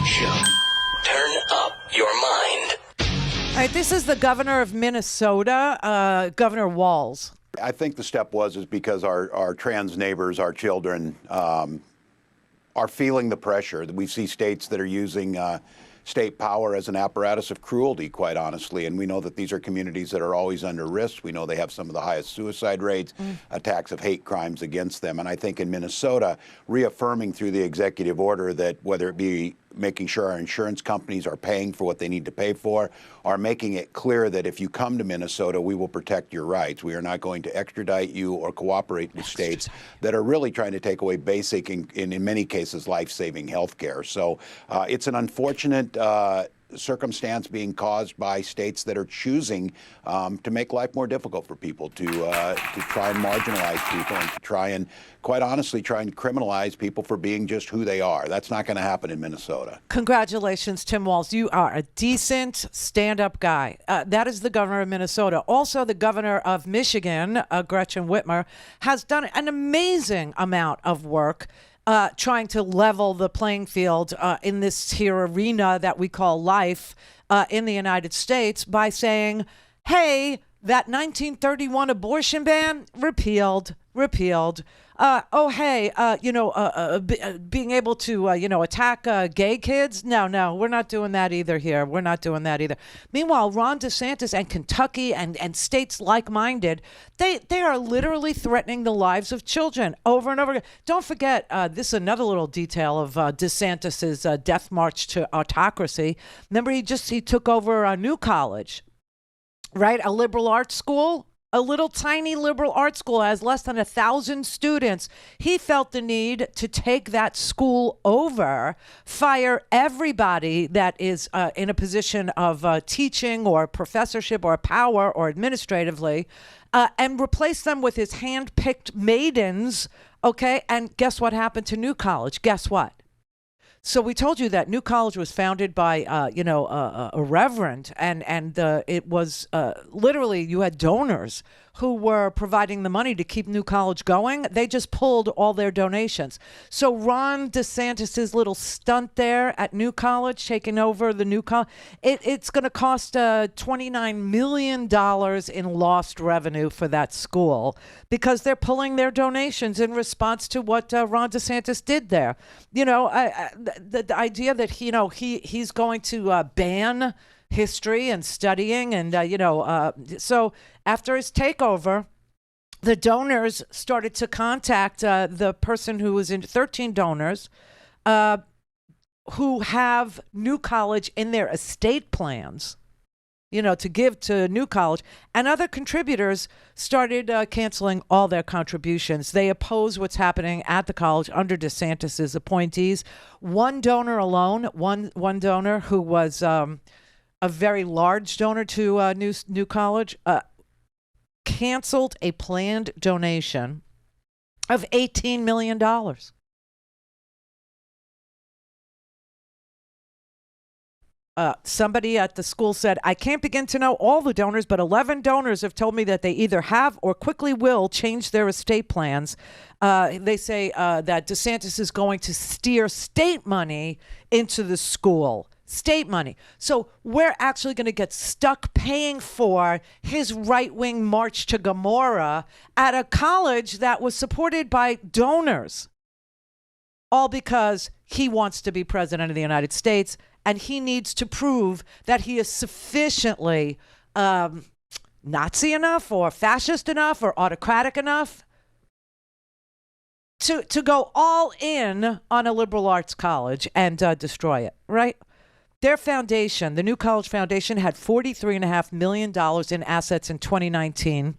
Show. Turn up your mind. All right, this is the governor of Minnesota, Governor Walz. I think the step is because our trans neighbors, our children, are feeling the pressure. We see states that are using state power as an apparatus of cruelty, quite honestly. And we know that these are communities that are always under risk. We know they have some of the highest suicide rates, attacks of hate crimes against them. And I think in Minnesota, reaffirming through the executive order that whether it be making sure our insurance companies are paying for what they need to pay for, or making it clear that if you come to Minnesota, we will protect your rights. We are not going to extradite you or cooperate with states that are really trying to take away basic, in many cases, life-saving health care. So it's an unfortunate circumstance being caused by states that are choosing to make life more difficult for people, to try and marginalize people, and to try and, quite honestly, try and criminalize people for being just who they are. That's not going to happen in Minnesota. Congratulations, Tim Walz. You are a decent stand-up guy. That is the governor of Minnesota. Also, the governor of Michigan, Gretchen Whitmer, has done an amazing amount of work trying to level the playing field in this here arena that we call life in the United States by saying, hey, that 1931 abortion ban, repealed. Being able to, attack gay kids. No, we're not doing that either here. We're not doing that either. Meanwhile, Ron DeSantis and Kentucky and states like-minded, they are literally threatening the lives of children over and over again. Don't forget, this is another little detail of DeSantis's death march to autocracy. Remember, he took over a New College, right? A liberal arts school. A little tiny liberal arts school has less than 1,000 students. He felt the need to take that school over, fire everybody that is in a position of teaching or professorship or power or administratively, and replace them with his hand-picked maidens, okay? And guess what happened to New College? Guess what? So we told you that New College was founded by, a reverend, and it was literally you had donors who were providing the money to keep New College going. They just pulled all their donations. So Ron DeSantis's little stunt there at New College, taking over the New College, it's going to cost $29 million in lost revenue for that school because they're pulling their donations in response to what Ron DeSantis did there. The idea that he's going to ban history and studying, and so after his takeover, the donors started to contact the person who was in 13 donors who have New College in their estate plans, to give to New College, and other contributors started canceling all their contributions. They oppose what's happening at the college under DeSantis's appointees. One donor alone, one donor who was a very large donor to New College, canceled a planned donation of $18 million. Somebody at the school said, I can't begin to know all the donors, but 11 donors have told me that they either have or quickly will change their estate plans. They say that DeSantis is going to steer state money into the school. State money. So we're actually going to get stuck paying for his right-wing march to Gomorrah at a college that was supported by donors. All because he wants to be president of the United States, and he needs to prove that he is sufficiently Nazi enough or fascist enough or autocratic enough to go all in on a liberal arts college and destroy it, right? Their foundation, the New College Foundation, had $43.5 million in assets in 2019.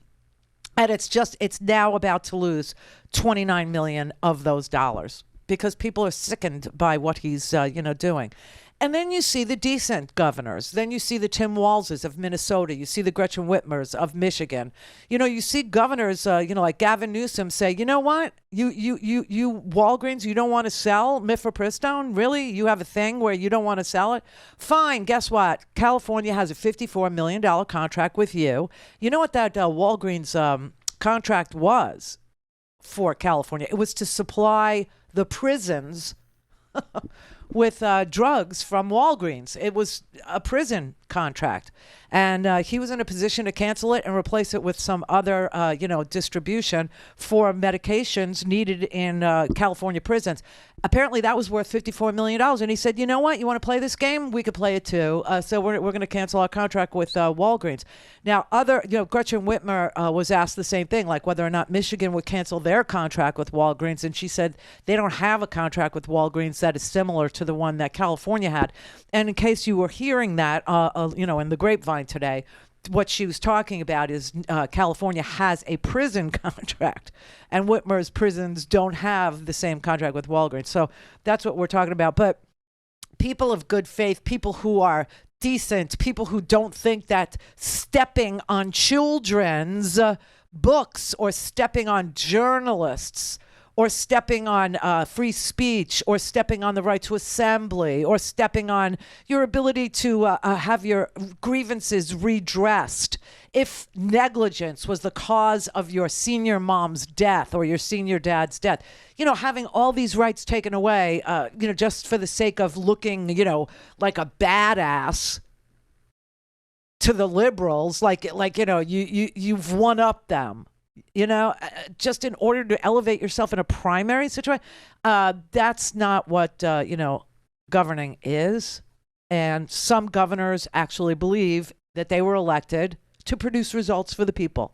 And it's now about to lose 29 million of those dollars because people are sickened by what he's, doing. And then you see the decent governors. Then you see the Tim Walzes of Minnesota. You see the Gretchen Whitmers of Michigan. You see governors, like Gavin Newsom say, you know what? You Walgreens, you don't want to sell mifepristone? Really? You have a thing where you don't want to sell it? Fine. Guess what? California has a $54 million contract with you. You know what that Walgreens contract was for California? It was to supply the prisons with drugs from Walgreens. It was a prison contract. And he was in a position to cancel it and replace it with some other, distribution for medications needed in California prisons. Apparently, that was worth $54 million. And he said, you know what? You want to play this game? We could play it too. So we're going to cancel our contract with Walgreens. Now, Gretchen Whitmer was asked the same thing, like whether or not Michigan would cancel their contract with Walgreens. And she said they don't have a contract with Walgreens that is similar to the one that California had. And in case you were hearing that, in the grapevine today, what she was talking about is California has a prison contract, and Whitmer's prisons don't have the same contract with Walgreens. So that's what we're talking about. But people of good faith, people who are decent, people who don't think that stepping on children's books or stepping on journalists or stepping on free speech, or stepping on the right to assembly, or stepping on your ability to have your grievances redressed. If negligence was the cause of your senior mom's death or your senior dad's death, having all these rights taken away, just for the sake of looking, like a badass to the liberals, you've one up them. Just in order to elevate yourself in a primary situation, that's not what, governing is. And some governors actually believe that they were elected to produce results for the people.